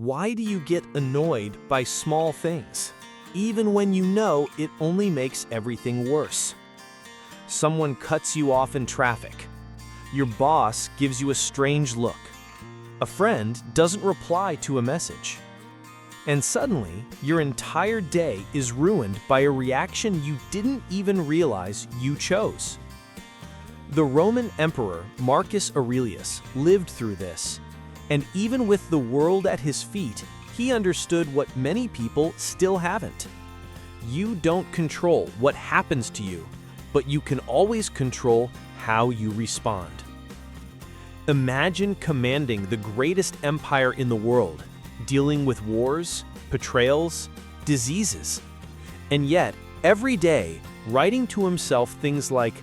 Why do you get annoyed by small things, even when you know it only makes everything worse? Someone cuts you off in traffic. Your boss gives you a strange look. A friend doesn't reply to a message. And suddenly, your entire day is ruined by a reaction you didn't even realize you chose. The Roman Emperor Marcus Aurelius lived through this. And even with the world at his feet, he understood what many people still haven't. You don't control what happens to you, but you can always control how you respond. Imagine commanding the greatest empire in the world, dealing with wars, betrayals, diseases. And yet, every day, writing to himself things like,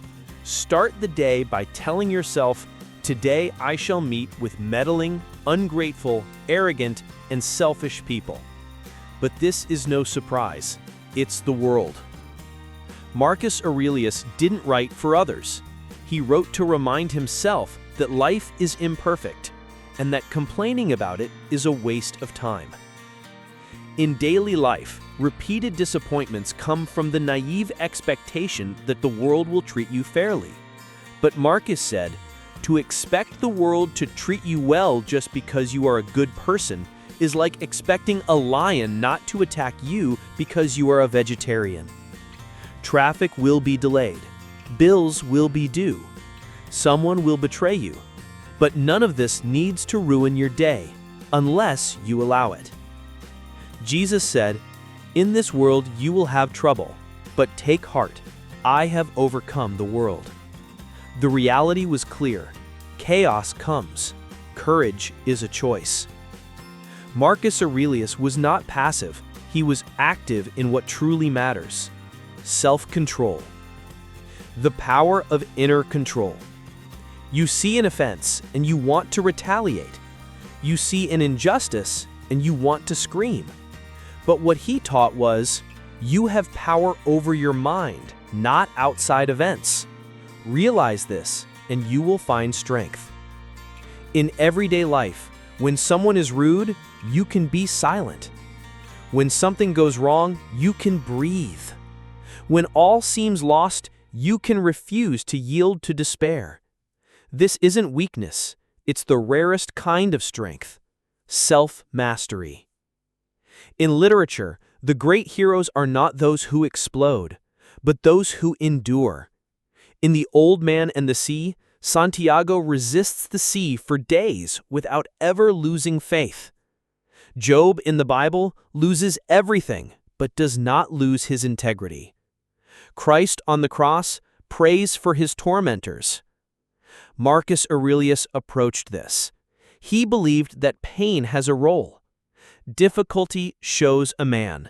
"Start the day by telling yourself, today I shall meet with meddling, ungrateful, arrogant, and selfish people." But this is no surprise. It's the world. Marcus Aurelius didn't write for others. He wrote to remind himself that life is imperfect and that complaining about it is a waste of time. In daily life, repeated disappointments come from the naive expectation that the world will treat you fairly. But Marcus said, to expect the world to treat you well just because you are a good person is like expecting a lion not to attack you because you are a vegetarian. Traffic will be delayed. Bills will be due. Someone will betray you. But none of this needs to ruin your day, unless you allow it. Jesus said, "In this world you will have trouble, but take heart, I have overcome the world." The reality was clear. Chaos comes. Courage is a choice. Marcus Aurelius was not passive. He was active in what truly matters. Self-control. The power of inner control. You see an offense and you want to retaliate. You see an injustice and you want to scream. But what he taught was, you have power over your mind, not outside events. Realize this, and you will find strength. In everyday life, when someone is rude, you can be silent. When something goes wrong, you can breathe. When all seems lost, you can refuse to yield to despair. This isn't weakness, it's the rarest kind of strength: self-mastery. In literature, the great heroes are not those who explode, but those who endure. In The Old Man and the Sea, Santiago resists the sea for days without ever losing faith. Job in the Bible loses everything, but does not lose his integrity. Christ on the cross prays for his tormentors. Marcus Aurelius approached this. He believed that pain has a role. Difficulty shows a man.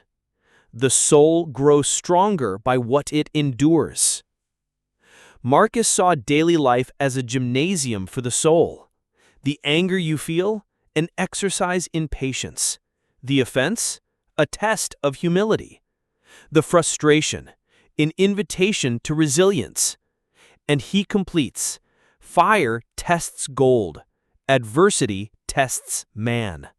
The soul grows stronger by what it endures. Marcus saw daily life as a gymnasium for the soul. The anger you feel, an exercise in patience. The offense, a test of humility. The frustration, an invitation to resilience. And he completes, fire tests gold, adversity tests man.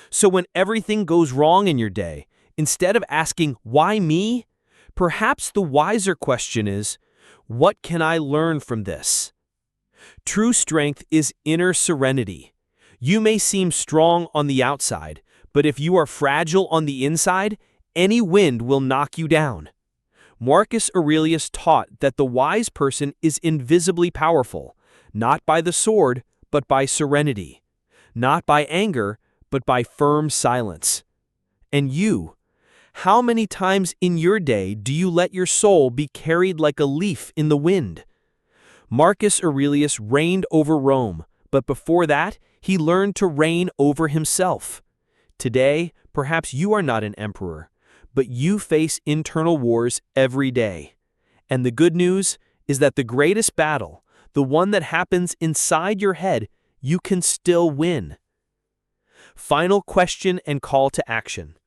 So when everything goes wrong in your day, instead of asking, why me? Perhaps the wiser question is, what can I learn from this? True strength is inner serenity. You may seem strong on the outside, but if you are fragile on the inside, any wind will knock you down. Marcus Aurelius taught that the wise person is invisibly powerful, not by the sword, but by serenity, not by anger, but by firm silence. And you, how many times in your day do you let your soul be carried like a leaf in the wind? Marcus Aurelius reigned over Rome, but before that, he learned to reign over himself. Today, perhaps you are not an emperor, but you face internal wars every day. And the good news is that the greatest battle, the one that happens inside your head, you can still win. Final question and call to action.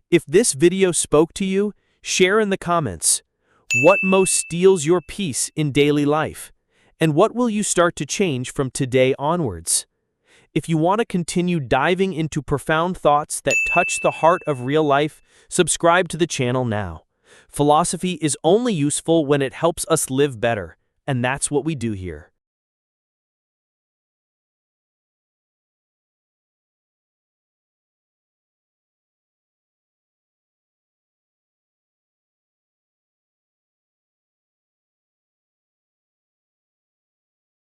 If this video spoke to you, share in the comments. What most steals your peace in daily life? And what will you start to change from today onwards? If you want to continue diving into profound thoughts that touch the heart of real life, subscribe to the channel now. Philosophy is only useful when it helps us live better, and that's what we do here.